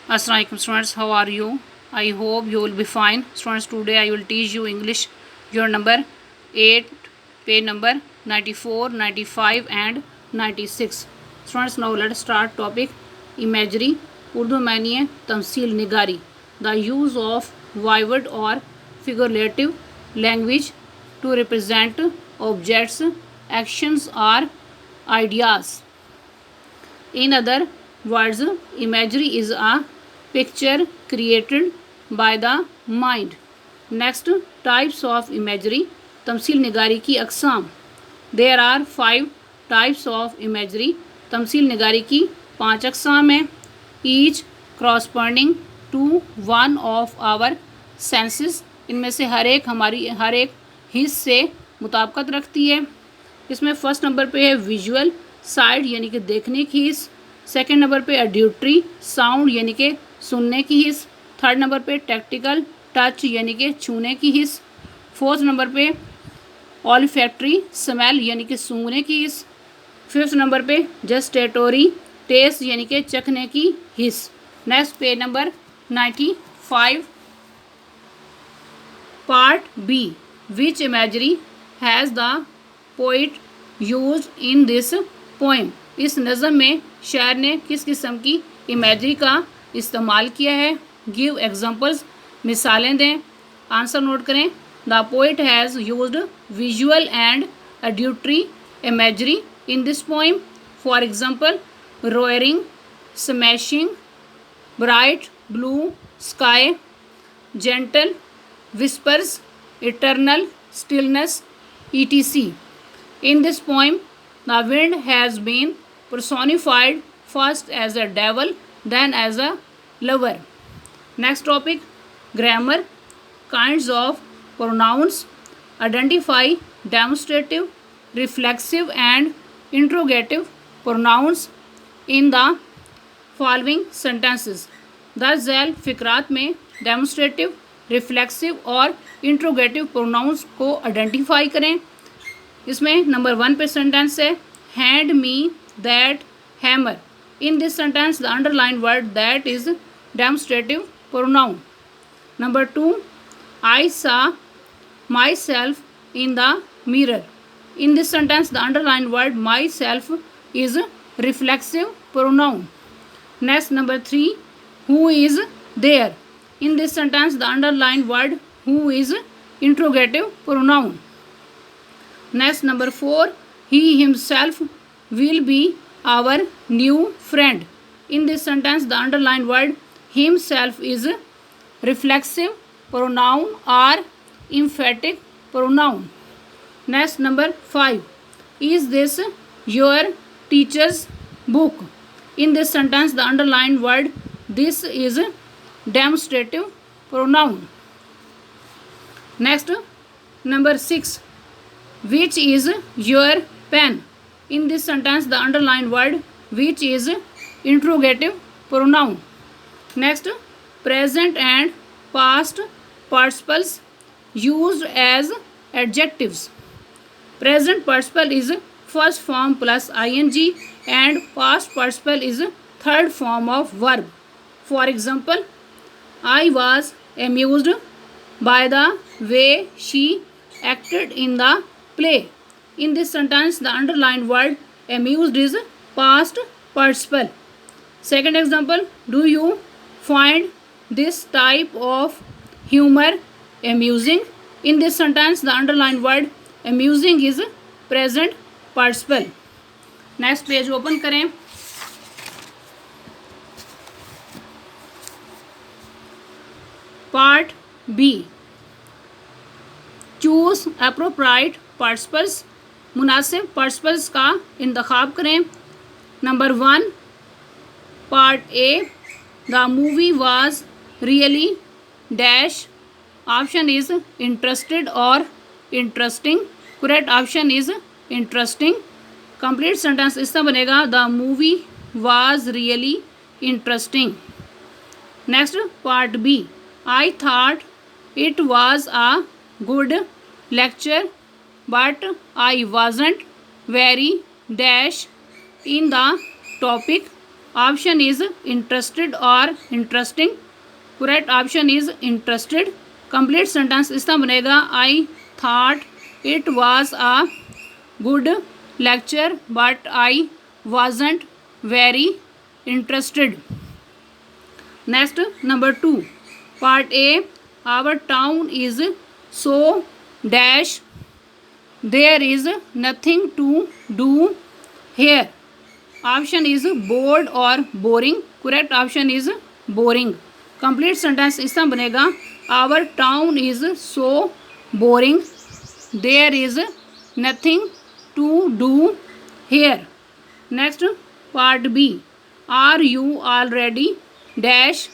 Assalamualaikum students, how are you? I hope you will be fine. Students, today I will teach you English, your number 8, page number 94, 95 and 96. Students, now let's start topic imagery. Urdu में मानिए तमसील निगारी, the use of vivid or figurative language to represent objects, actions or ideas. In other words, imagery is a picture created by the mind. Next, types of imagery. तमसील निगारी की अक़साम. There are 5 types of imagery. तमसील निगारी की 5 अक़साम हैं. Each corresponding to one of our senses. इनमें से हर एक हिस्से से मुताबिकत रखती है. इसमें फर्स्ट नंबर पे है विजुअल साइड यानी कि देखने की हिस्स. सेकंड नंबर पे ऑडिटरी साउंड यानी कि सुनने की हिस्स. थर्ड नंबर पे टैक्टिकल टच यानी कि छूने की हिस्स. फोर्थ नंबर पे ऑल्फैक्टरी स्मेल यानी कि सूंघने की हिस्स. फिफ्थ नंबर पे जस्टेटोरी टेस्ट यानी कि चखने की हिस्स. Next page number 95. Part B. Which imagery has the poet use in this poem. इस नज़म में शायर ने किस किस्म की इमेजरी का इस्तेमाल किया है. गिव एग्जांपल्स, मिसालें दें. आंसर नोट करें. The poet has used visual and auditory imagery in this poem. For example, roaring, smashing, bright blue sky, gentle whispers, eternal stillness, etc. In this poem, the wind has been personified first as a devil, then as a lover. Next topic, grammar. Kinds of pronouns. Identify demonstrative, reflexive and interrogative pronouns in the following sentences. दस झैल फ़िक्रात में demonstrative, reflexive और interrogative pronounce को identify करें. इसमें number 1 पे sentence है hand me that hammer. In this sentence the underline word that is demonstrative pronoun. Number 2, आई सा my self in the mirror. In this sentence the underline word my self is reflexive pronoun. Next number 3, who is there. In this sentence the underlined word who is interrogative pronoun. Next number 4, he himself will be our new friend. In this sentence the underlined word himself is reflexive pronoun or emphatic pronoun. Next number 5, is this your teacher's book. In this sentence the underlined word this is demonstrative pronoun. Next number 6, which is your pen. In this sentence the underlined word which is interrogative pronoun. Next, present and past participles used as adjectives. Present participle is first form plus ing and past participle is third form of verb. For example, I was amused by the way she acted in the play. In this sentence, the underlined word amused is past participle. Second example, do you find this type of humor amusing? In this sentence, the underlined word amusing is present participle. Next page open करें. Part B. Choose appropriate participles. मुनासिब participles का इंतखाब करें. Number 1, part A, the movie was really dash. Option is interested और interesting. Correct option is interesting. Complete sentence इस तरह बनेगा, the movie was really interesting. Next part B, I thought it was a good lecture, but I wasn't very dash in the topic. Option is interested और interesting, correct option is interested. Complete sentence इसका बनेगा I thought it was a good lecture but I wasn't very interested. Next number 2 part A, our town is so dash there is nothing to do here, option is bored और boring, correct option is boring. Complete sentence इसका बनेगा our town is so boring there is nothing to do here. Next part B, are you already dash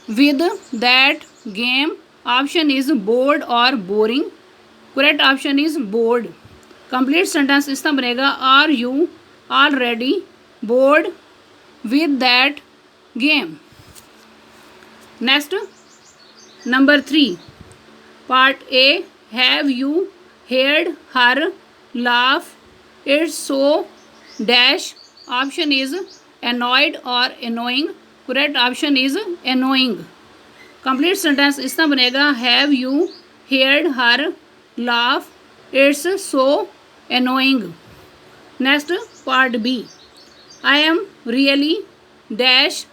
with that game, option is bored और boring, correct option is bored. Complete sentence इसका बनेगा are you already bored with that game. Next number 3 part A, have you heard her laugh it's so dash, option is annoyed और annoying, correct option is annoying। Complete sentence इसका बनेगा have you heard her laugh it's so annoying। Next part B, I am really dash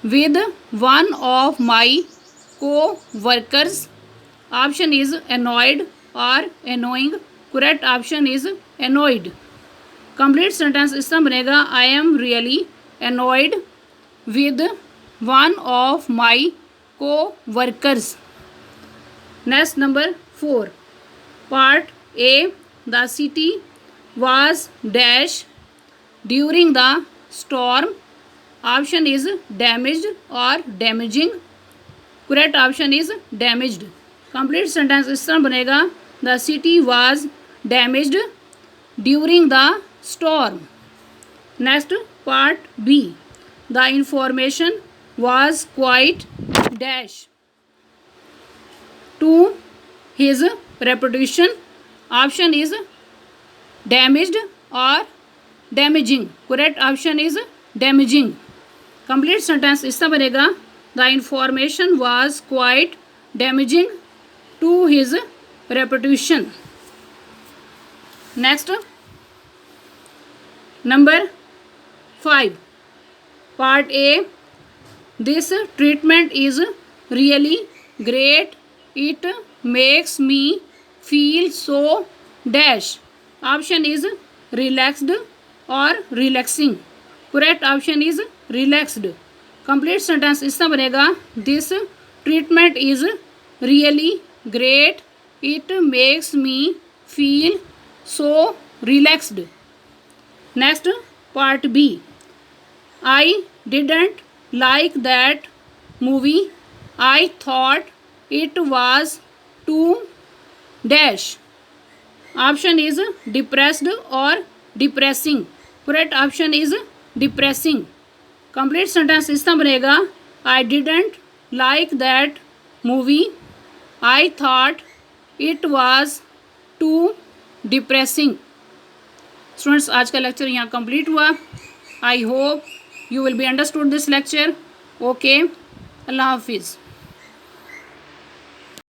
with one of my co-workers, option is annoyed or annoying, correct option is annoyed। complete sentence इसका बनेगा I am really annoyed with one of my co-workers। next number 4 part A, the city was dash during the storm, option is damaged और damaging, correct option is damaged. Complete sentence इस तरह बनेगा the city was damaged during the storm. Next part B, the information was quite dash to his reputation, option is damaged और damaging, correct option is damaging. Complete sentence इसका बनेगा the information was quite damaging to his reputation. Next number 5 part A, this treatment is really great it makes me feel so dash, option is relaxed और relaxing, correct option is relaxed. Complete sentence इसका बनेगा this treatment is really great it makes me feel so relaxed. Next part B, I didn't like that movie, I thought it was too dash, option is depressed और depressing, correct option is depressing. Complete sentence इसका बनेगा I didn't like that movie, I thought it was too depressing. Students आज का lecture यहाँ complete हुआ। I hope you will be understood this lecture. Okay, Allah हाफिज़।